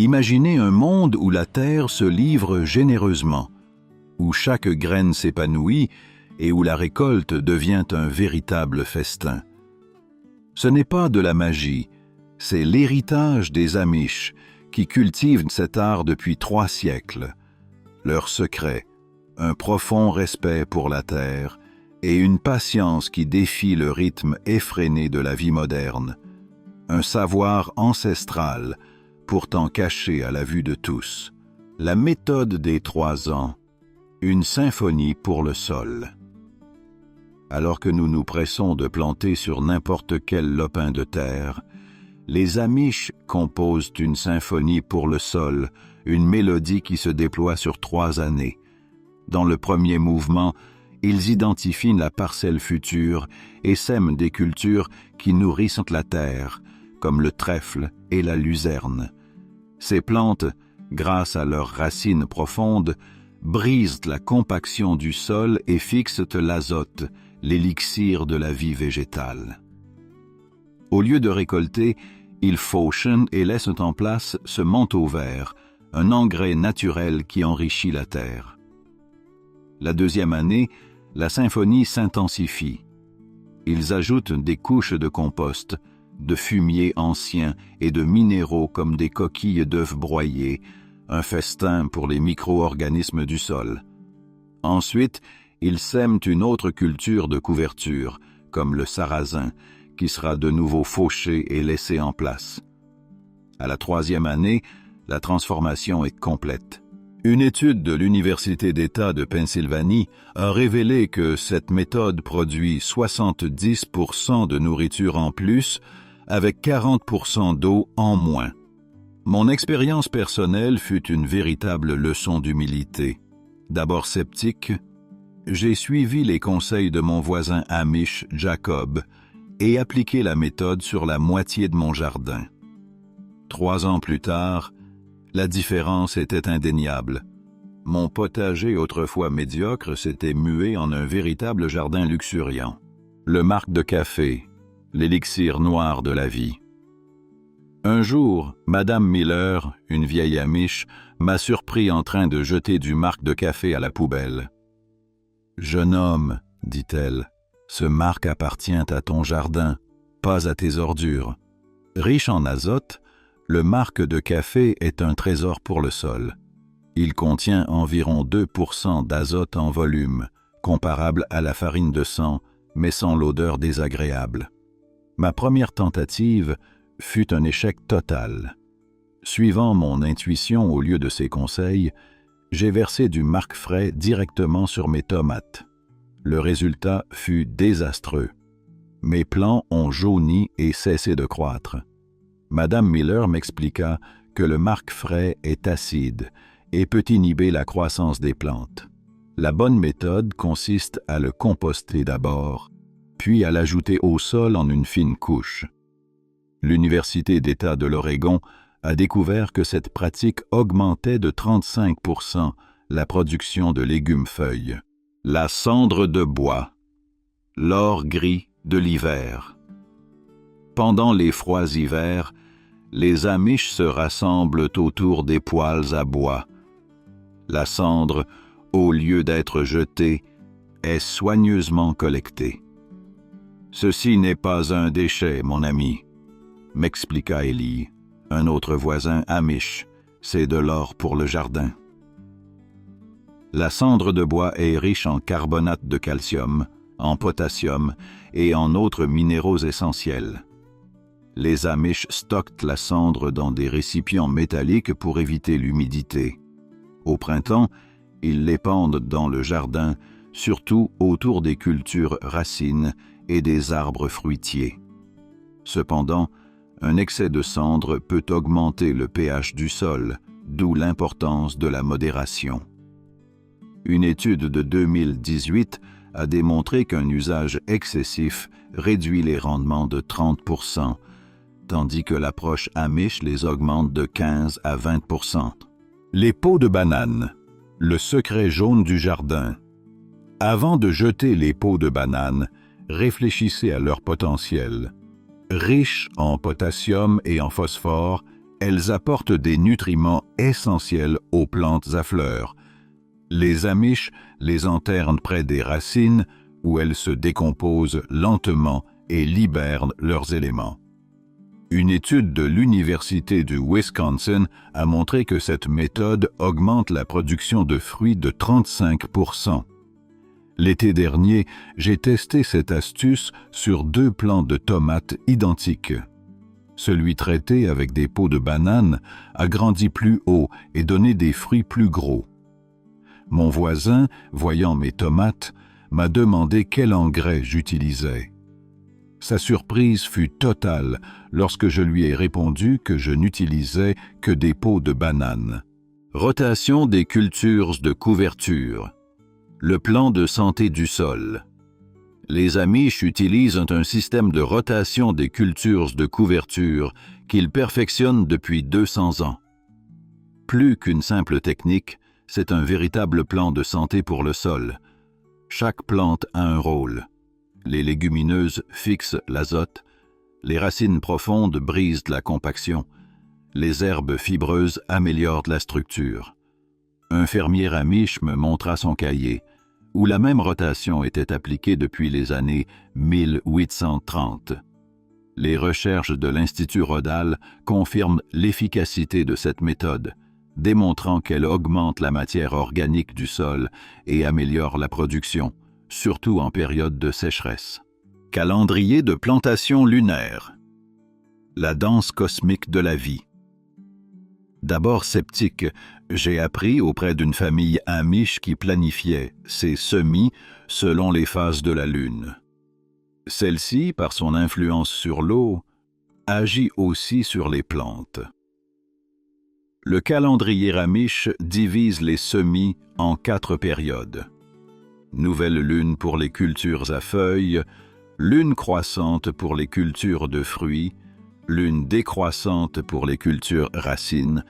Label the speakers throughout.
Speaker 1: Imaginez un monde où la terre se livre généreusement, où chaque graine s'épanouit et où la récolte devient un véritable festin. Ce n'est pas de la magie, c'est l'héritage des Amish qui cultivent cet art depuis 3 siècles. Leur secret, un profond respect pour la terre et une patience qui défie le rythme effréné de la vie moderne. Un savoir ancestral, pourtant caché à la vue de tous. La méthode des 3 ans, une symphonie pour le sol. Alors que nous nous pressons de planter sur n'importe quel lopin de terre, les Amish composent une symphonie pour le sol, une mélodie qui se déploie sur 3 années. Dans le premier mouvement, ils identifient la parcelle future et sèment des cultures qui nourrissent la terre, comme le trèfle et la luzerne. Ces plantes, grâce à leurs racines profondes, brisent la compaction du sol et fixent l'azote, l'élixir de la vie végétale. Au lieu de récolter, ils fauchent et laissent en place ce manteau vert, un engrais naturel qui enrichit la terre. La deuxième année, la symphonie s'intensifie. Ils ajoutent des couches de compost, de fumier ancien et de minéraux comme des coquilles d'œufs broyés, un festin pour les micro-organismes du sol. Ensuite, ils sèment une autre culture de couverture, comme le sarrasin, qui sera de nouveau fauché et laissé en place. À la 3e année, la transformation est complète. Une étude de l'Université d'État de Pennsylvanie a révélé que cette méthode produit 70% de nourriture en plus avec 40% d'eau en moins. Mon expérience personnelle fut une véritable leçon d'humilité. D'abord sceptique, j'ai suivi les conseils de mon voisin Amish, Jacob, et appliqué la méthode sur la moitié de mon jardin. 3 ans plus tard, la différence était indéniable. Mon potager autrefois médiocre s'était mué en un véritable jardin luxuriant. Le marc de café, l'élixir noir de la vie. Un jour, Madame Miller, une vieille Amish, m'a surpris en train de jeter du marc de café à la poubelle. « Jeune homme, dit-elle, ce marc appartient à ton jardin, pas à tes ordures. Riche en azote, le marc de café est un trésor pour le sol. Il contient environ 2% d'azote en volume, comparable à la farine de sang, mais sans l'odeur désagréable. Ma première tentative fut un échec total. Suivant mon intuition au lieu de ses conseils, j'ai versé du marc frais directement sur mes tomates. Le résultat fut désastreux. Mes plants ont jauni et cessé de croître. Madame Miller m'expliqua que le marc frais est acide et peut inhiber la croissance des plantes. La bonne méthode consiste à le composter d'abord, puis à l'ajouter au sol en une fine couche. L'Université d'État de l'Oregon a découvert que cette pratique augmentait de 35% la production de légumes-feuilles. La cendre de bois, l'or gris de l'hiver. Pendant les froids hivers, les Amish se rassemblent autour des poêles à bois. La cendre, au lieu d'être jetée, est soigneusement collectée. « Ceci n'est pas un déchet, mon ami, » m'expliqua Ellie, un autre voisin Amish, c'est de l'or pour le jardin. La cendre de bois est riche en carbonate de calcium, en potassium et en autres minéraux essentiels. Les Amish stockent la cendre dans des récipients métalliques pour éviter l'humidité. Au printemps, ils l'épandent dans le jardin, surtout autour des cultures racines et des arbres fruitiers. Cependant, un excès de cendre peut augmenter le pH du sol, d'où l'importance de la modération. Une étude de 2018 a démontré qu'un usage excessif réduit les rendements de 30%, tandis que l'approche Amish les augmente de 15 à 20%. Les pots de banane, le secret jaune du jardin. Avant de jeter les pots de banane, réfléchissez à leur potentiel. Riches en potassium et en phosphore, Elles apportent des nutriments essentiels aux plantes à fleurs. Les Amish les enterrent près des racines où elles se décomposent lentement et libèrent leurs éléments. Une étude de l'Université du Wisconsin a montré que cette méthode augmente la production de fruits de 35%. L'été dernier, j'ai testé cette astuce sur 2 plants de tomates identiques. Celui traité avec des peaux de banane a grandi plus haut et donné des fruits plus gros. Mon voisin, voyant mes tomates, m'a demandé quel engrais j'utilisais. Sa surprise fut totale lorsque je lui ai répondu que je n'utilisais que des peaux de banane. Rotation des cultures de couverture. Le plan de santé du sol. Les Amish utilisent un système de rotation des cultures de couverture qu'ils perfectionnent depuis 200 ans. Plus qu'une simple technique, c'est un véritable plan de santé pour le sol. Chaque plante a un rôle. Les légumineuses fixent l'azote, les racines profondes brisent la compaction, les herbes fibreuses améliorent la structure. Un fermier Amish me montra son cahier, où la même rotation était appliquée depuis les années 1830. Les recherches de l'Institut Rodal confirment l'efficacité de cette méthode, démontrant qu'elle augmente la matière organique du sol et améliore la production, surtout en période de sécheresse. Calendrier de plantation lunaire. La danse cosmique de la vie. D'abord sceptique, j'ai appris auprès d'une famille Amish qui planifiait ses semis selon les phases de la Lune. Celle-ci, par son influence sur l'eau, agit aussi sur les plantes. Le calendrier Amish divise les semis en 4 périodes. Nouvelle lune pour les cultures à feuilles, lune croissante pour les cultures de fruits, lune décroissante pour les cultures racines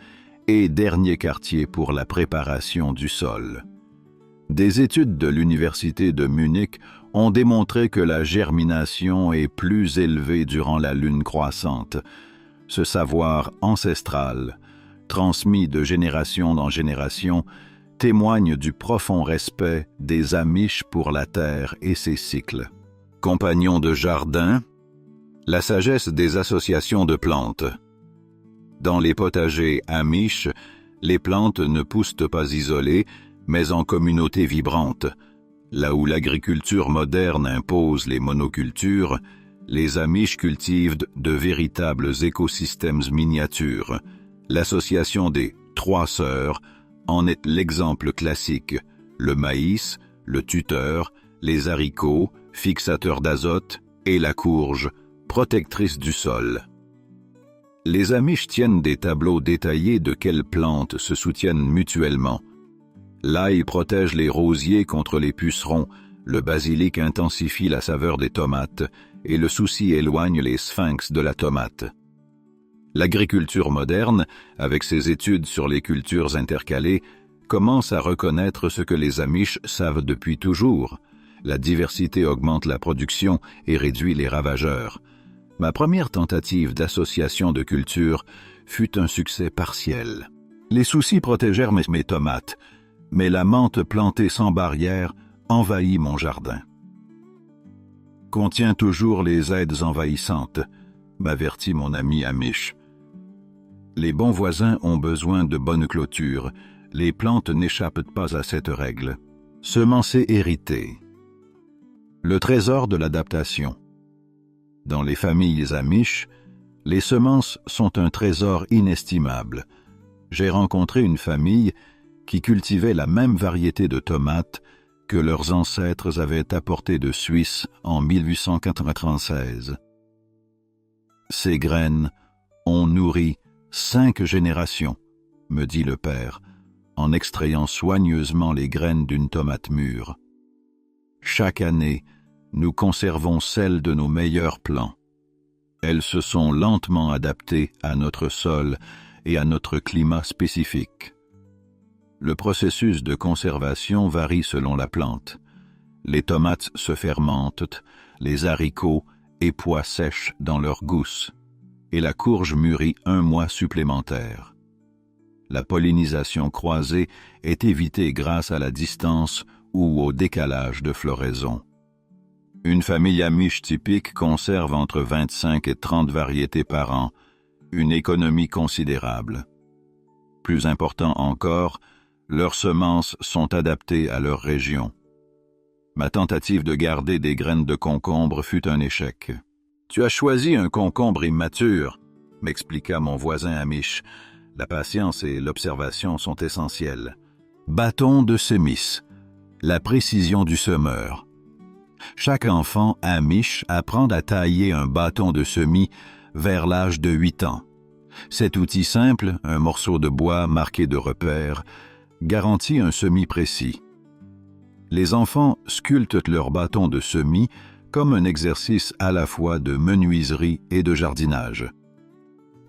Speaker 1: et dernier quartier pour la préparation du sol. Des études de l'Université de Munich ont démontré que la germination est plus élevée durant la lune croissante. Ce savoir ancestral, transmis de génération en génération, témoigne du profond respect des Amish pour la terre et ses cycles. Compagnons de jardin, la sagesse des associations de plantes. Dans les potagers Amish, les plantes ne poussent pas isolées, mais en communautés vibrantes. Là où l'agriculture moderne impose les monocultures, les Amish cultivent de véritables écosystèmes miniatures. L'association des 3 sœurs en est l'exemple classique. Le maïs, le tuteur, les haricots, fixateurs d'azote, et la courge, protectrice du sol. Les Amish tiennent des tableaux détaillés de quelles plantes se soutiennent mutuellement. L'ail protège les rosiers contre les pucerons, le basilic intensifie la saveur des tomates, et le souci éloigne les sphinx de la tomate. L'agriculture moderne, avec ses études sur les cultures intercalées, commence à reconnaître ce que les Amish savent depuis toujours. La diversité augmente la production et réduit les ravageurs. Ma première tentative d'association de cultures fut un succès partiel. Les soucis protégèrent mes tomates, mais la menthe plantée sans barrière envahit mon jardin. Contient toujours les aides envahissantes, m'avertit mon ami Amish. Les bons voisins ont besoin de bonnes clôtures. Les plantes n'échappent pas à cette règle. Semencer hérité. Le trésor de l'adaptation. Dans les familles Amish, les semences sont un trésor inestimable. J'ai rencontré une famille qui cultivait la même variété de tomates que leurs ancêtres avaient apportées de Suisse en 1896. Ces graines ont nourri 5 générations, me dit le père, en extrayant soigneusement les graines d'une tomate mûre. Chaque année, nous conservons celles de nos meilleurs plants. Elles se sont lentement adaptées à notre sol et à notre climat spécifique. Le processus de conservation varie selon la plante. Les tomates se fermentent, les haricots et pois sèchent dans leurs gousses, et la courge mûrit 1 mois supplémentaire. La pollinisation croisée est évitée grâce à la distance ou au décalage de floraison. Une famille amish typique conserve entre 25 et 30 variétés par an, une économie considérable. Plus important encore, leurs semences sont adaptées à leur région. Ma tentative de garder des graines de concombre fut un échec. « Tu as choisi un concombre immature », m'expliqua mon voisin amish. « La patience et l'observation sont essentielles. » Bâton de semis, la précision du semeur. Chaque enfant amish apprend à tailler un bâton de semis vers l'âge de 8 ans. Cet outil simple, un morceau de bois marqué de repères, garantit un semis précis. Les enfants sculptent leur bâton de semis comme un exercice à la fois de menuiserie et de jardinage.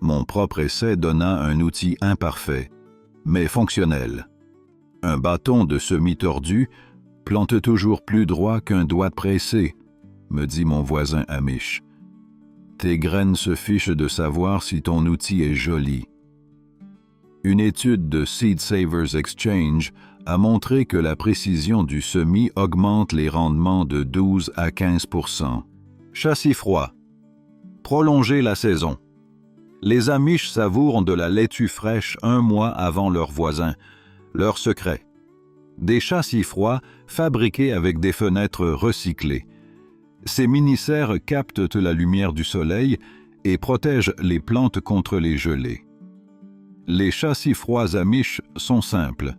Speaker 1: Mon propre essai donna un outil imparfait, mais fonctionnel. Un bâton de semis tordu plante toujours plus droit qu'un doigt pressé, me dit mon voisin amish. Tes graines se fichent de savoir si ton outil est joli. Une étude de Seed Savers Exchange a montré que la précision du semis augmente les rendements de 12 à 15%. Châssis froid. Prolonger la saison. Les Amish savourent de la laitue fraîche 1 mois avant leurs voisins. Leur secret. Des châssis froids fabriqués avec des fenêtres recyclées. Ces mini-serres captent la lumière du soleil et protègent les plantes contre les gelées. Les châssis froids Amish sont simples.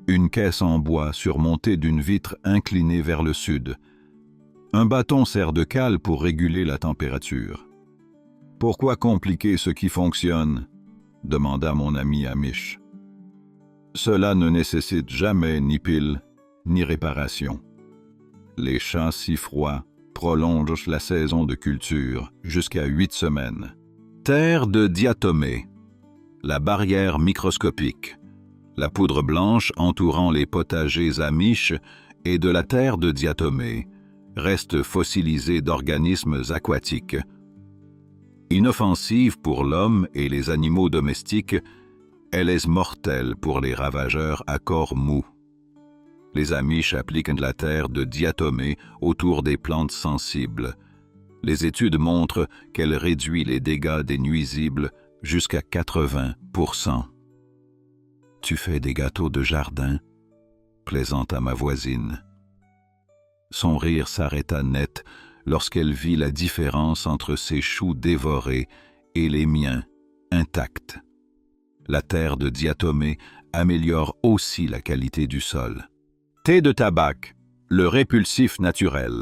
Speaker 1: Une caisse en bois surmontée d'une vitre inclinée vers le sud. Un bâton sert de cale pour réguler la température. « Pourquoi compliquer ce qui fonctionne ?» demanda mon ami amish. « Cela ne nécessite jamais ni pile, ni réparation. Les châssis froids prolongent la saison de culture jusqu'à 8 semaines. Terre de diatomée, la barrière microscopique, la poudre blanche entourant les potagers amish et de la terre de diatomée, reste fossilisée d'organismes aquatiques. Inoffensive pour l'homme et les animaux domestiques, elle est mortelle pour les ravageurs à corps mou. Les Amish appliquent de la terre de diatomée autour des plantes sensibles. Les études montrent qu'elle réduit les dégâts des nuisibles jusqu'à 80%. « Tu fais des gâteaux de jardin ?» plaisanta ma voisine. Son rire s'arrêta net lorsqu'elle vit la différence entre ses choux dévorés et les miens intacts. La terre de diatomée améliore aussi la qualité du sol. Thé de tabac, le répulsif naturel.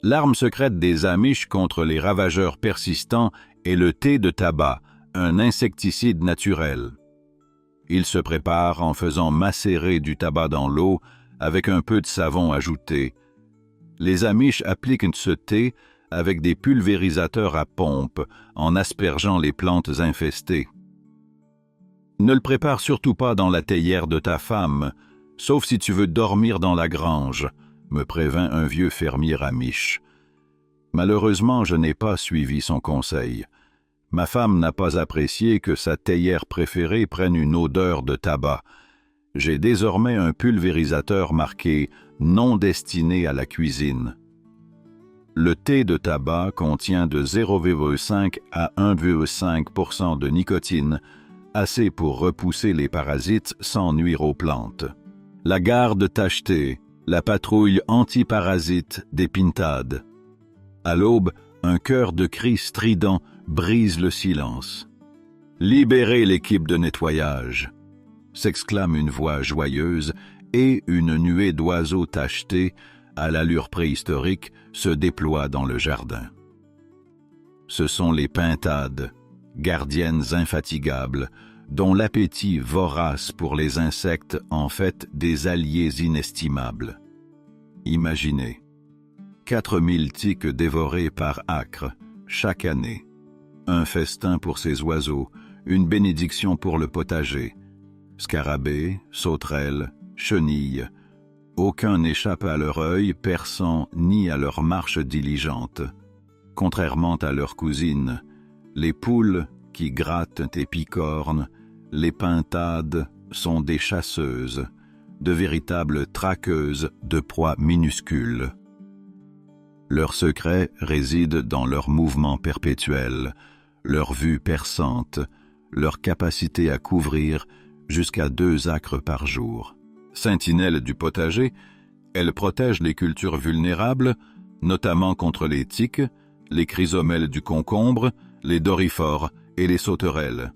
Speaker 1: L'arme secrète des Amish contre les ravageurs persistants est le thé de tabac, un insecticide naturel. Il se prépare en faisant macérer du tabac dans l'eau avec un peu de savon ajouté. Les Amish appliquent ce thé avec des pulvérisateurs à pompe en aspergeant les plantes infestées. Ne le prépare surtout pas dans la théière de ta femme, sauf si tu veux dormir dans la grange, me prévint un vieux fermier amish. Malheureusement, je n'ai pas suivi son conseil. Ma femme n'a pas apprécié que sa théière préférée prenne une odeur de tabac. J'ai désormais un pulvérisateur marqué « non destiné à la cuisine ». Le thé de tabac contient de 0,5 à 1,5% de nicotine, assez pour repousser les parasites sans nuire aux plantes. La garde tachetée, la patrouille antiparasite des pintades. À l'aube, un chœur de cris strident brise le silence. « Libérez l'équipe de nettoyage !» s'exclame une voix joyeuse et une nuée d'oiseaux tachetés, à l'allure préhistorique, se déploie dans le jardin. Ce sont les pintades, gardiennes infatigables, dont l'appétit vorace pour les insectes en fait des alliés inestimables. Imaginez, 4000 tiques dévorés par acre, chaque année. Un festin pour ces oiseaux, une bénédiction pour le potager. Scarabées, sauterelles, chenilles, aucun n'échappe à leur œil perçant ni à leur marche diligente. Contrairement à leurs cousines, Les poules qui grattent et picornent, les pintades sont des chasseuses, de véritables traqueuses de proies minuscules. Leur secret réside dans leur mouvement perpétuel, leur vue perçante, leur capacité à couvrir jusqu'à 2 acres par jour. Sentinelles du potager, elles protègent les cultures vulnérables, notamment contre les tiques, les chrysomèles du concombre, les doryphores et les sauterelles.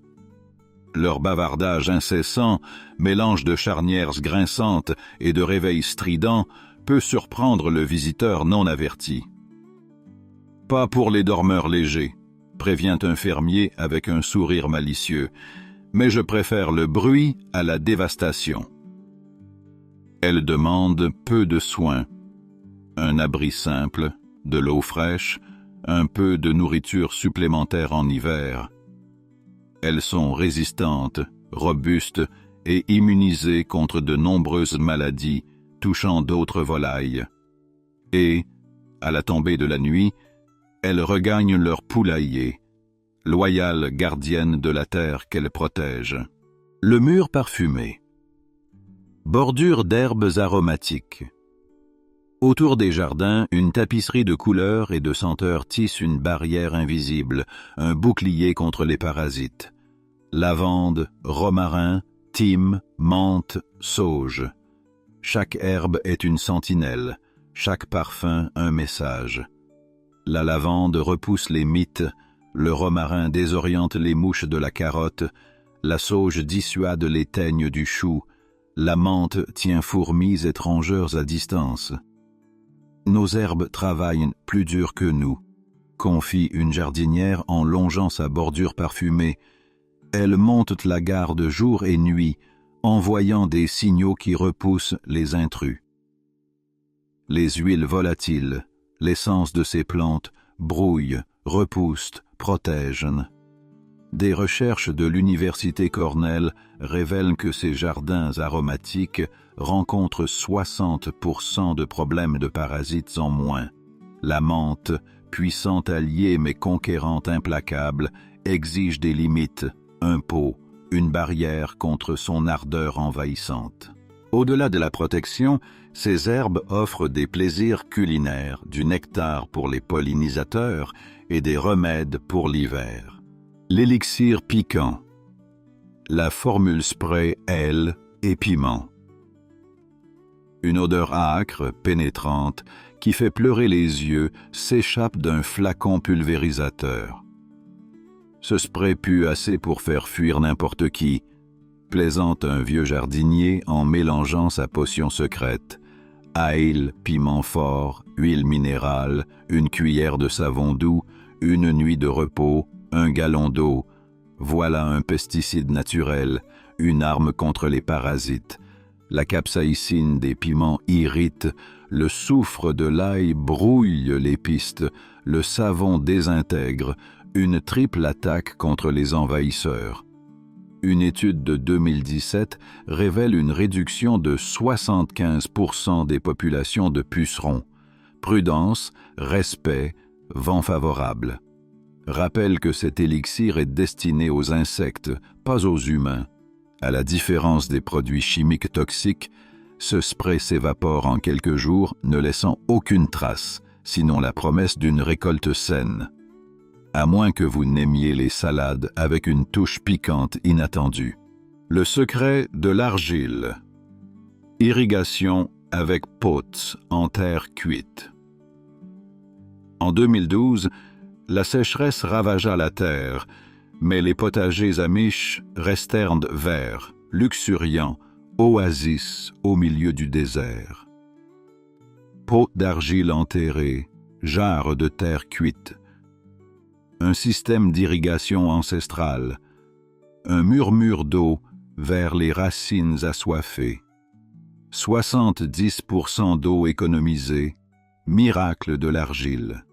Speaker 1: Leur bavardage incessant, mélange de charnières grinçantes et de réveils stridents, peut surprendre le visiteur non averti. « Pas pour les dormeurs légers », prévient un fermier avec un sourire malicieux, « mais je préfère le bruit à la dévastation. » Elles demandent peu de soins. Un abri simple, de l'eau fraîche, un peu de nourriture supplémentaire en hiver. Elles sont résistantes, robustes et immunisées contre de nombreuses maladies touchant d'autres volailles. Et, à la tombée de la nuit, elles regagnent leur poulailler, loyales gardiennes de la terre qu'elles protègent. Le mur parfumé. Bordure d'herbes aromatiques. Autour des jardins, une tapisserie de couleurs et de senteurs tisse une barrière invisible, un bouclier contre les parasites. Lavande, romarin, thym, menthe, sauge. Chaque herbe est une sentinelle, chaque parfum un message. La lavande repousse les mites, le romarin désoriente les mouches de la carotte, la sauge dissuade les teignes du chou, la menthe tient fourmis étrangères à distance. Nos herbes travaillent plus dur que nous, confie une jardinière en longeant sa bordure parfumée. Elles montent la garde jour et nuit, envoyant des signaux qui repoussent les intrus. Les huiles volatiles, l'essence de ces plantes, brouillent, repoussent, protègent. Des recherches de l'Université Cornell révèlent que ces jardins aromatiques rencontrent 60% de problèmes de parasites en moins. La menthe, puissante alliée mais conquérante implacable, exige des limites, un pot, une barrière contre son ardeur envahissante. Au-delà de la protection, ces herbes offrent des plaisirs culinaires, du nectar pour les pollinisateurs et des remèdes pour l'hiver. L'élixir piquant. La formule spray aile et piment. Une odeur âcre, pénétrante, qui fait pleurer les yeux, s'échappe d'un flacon pulvérisateur. Ce spray pue assez pour faire fuir n'importe qui, plaisante un vieux jardinier en mélangeant sa potion secrète. Ail, piment fort, huile minérale, une cuillère de savon doux, une nuit de repos, un gallon d'eau. Voilà un pesticide naturel, une arme contre les parasites. La capsaïcine des piments irrite, le soufre de l'ail brouille les pistes, le savon désintègre, une triple attaque contre les envahisseurs. Une étude de 2017 révèle une réduction de 75% des populations de pucerons. Prudence, respect, vent favorable. Rappelle que cet élixir est destiné aux insectes, pas aux humains. À la différence des produits chimiques toxiques, ce spray s'évapore en quelques jours, ne laissant aucune trace, sinon la promesse d'une récolte saine. À moins que vous n'aimiez les salades avec une touche piquante inattendue. Le secret de l'argile. Irrigation avec pots en terre cuite. En 2012, la sécheresse ravagea la terre, mais les potagers amish restèrent verts, luxuriants, oasis au milieu du désert. Pots d'argile enterrés, jarres de terre cuite, un système d'irrigation ancestrale, un murmure d'eau vers les racines assoiffées, 70% d'eau économisée, miracle de l'argile.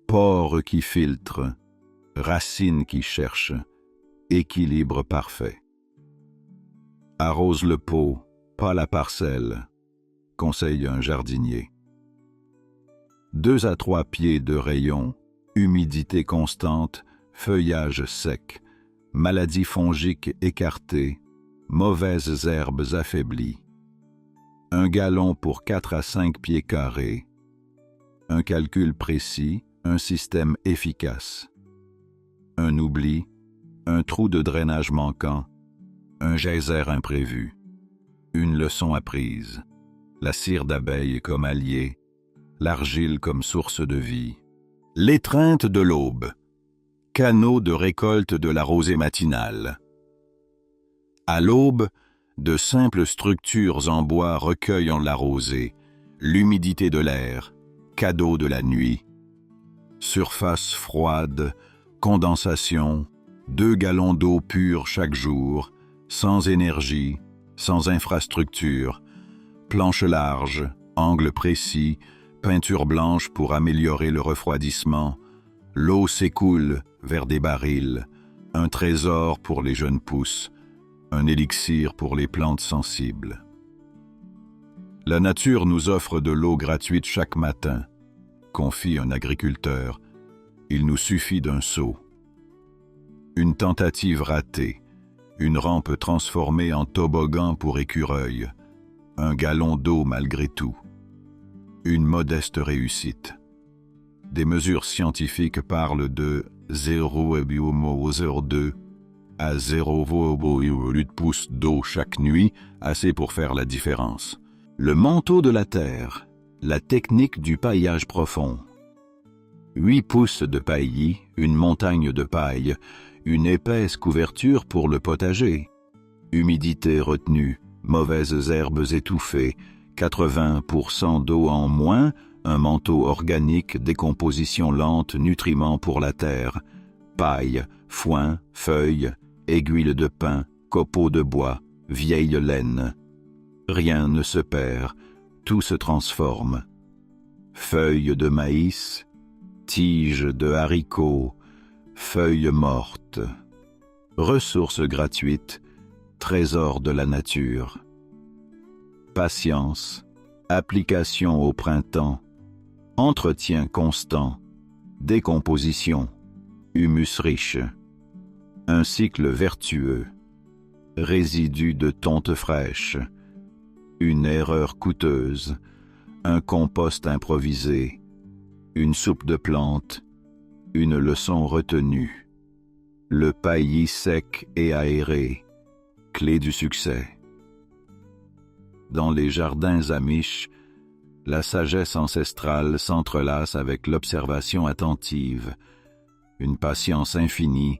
Speaker 1: Pores qui filtrent, racines qui cherchent, équilibre parfait. Arrose le pot, pas la parcelle, conseille un jardinier. 2 à 3 pieds de rayon, humidité constante, feuillage sec, maladies fongiques écartées, mauvaises herbes affaiblies. Un gallon pour 4 à 5 pieds carrés. Un calcul précis, un système efficace. Un oubli, un trou de drainage manquant, un geyser imprévu. Une leçon apprise. La cire d'abeille comme allié, l'argile comme source de vie. L'étreinte de l'aube. Canaux de récolte de la rosée matinale. À l'aube, de simples structures en bois recueillent la rosée, l'humidité de l'air, cadeau de la nuit. Surface froide, condensation, 2 gallons d'eau pure chaque jour, sans énergie, sans infrastructure, planche large, angle précis, peinture blanche pour améliorer le refroidissement, l'eau s'écoule vers des barils, un trésor pour les jeunes pousses, un élixir pour les plantes sensibles. La nature nous offre de l'eau gratuite chaque matin, confie un agriculteur. Il nous suffit d'un seau. Une tentative ratée, une rampe transformée en toboggan pour écureuil, un gallon d'eau malgré tout. Une modeste réussite. Des mesures scientifiques parlent de 0,02 à 0,8 pouces d'eau chaque nuit, assez pour faire la différence. Le manteau de la terre, la technique du paillage profond. 8 pouces de paillis, une montagne de paille, une épaisse couverture pour le potager. Humidité retenue, mauvaises herbes étouffées, 80% d'eau en moins, un manteau organique, décomposition lente, nutriments pour la terre, paille, foin, feuilles, aiguilles de pin, copeaux de bois, vieille laine. Rien ne se perd, tout se transforme. Feuilles de maïs, tiges de haricots, feuilles mortes. Ressources gratuites, trésors de la nature. Patience, application au printemps, entretien constant, décomposition, humus riche. Un cycle vertueux, résidus de tonte fraîche, une erreur coûteuse, un compost improvisé, une soupe de plantes, une leçon retenue, le paillis sec et aéré, clé du succès. Dans les jardins amish, la sagesse ancestrale s'entrelace avec l'observation attentive, une patience infinie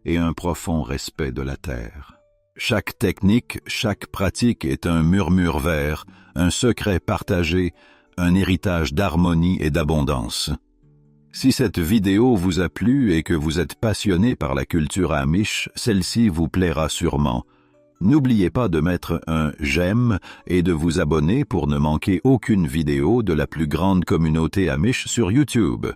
Speaker 1: et un profond respect de la terre. Chaque technique, chaque pratique est un murmure vert, un secret partagé, un héritage d'harmonie et d'abondance. Si cette vidéo vous a plu et que vous êtes passionné par la culture amish, celle-ci vous plaira sûrement. N'oubliez pas de mettre un « j'aime » et de vous abonner pour ne manquer aucune vidéo de la plus grande communauté amish sur YouTube.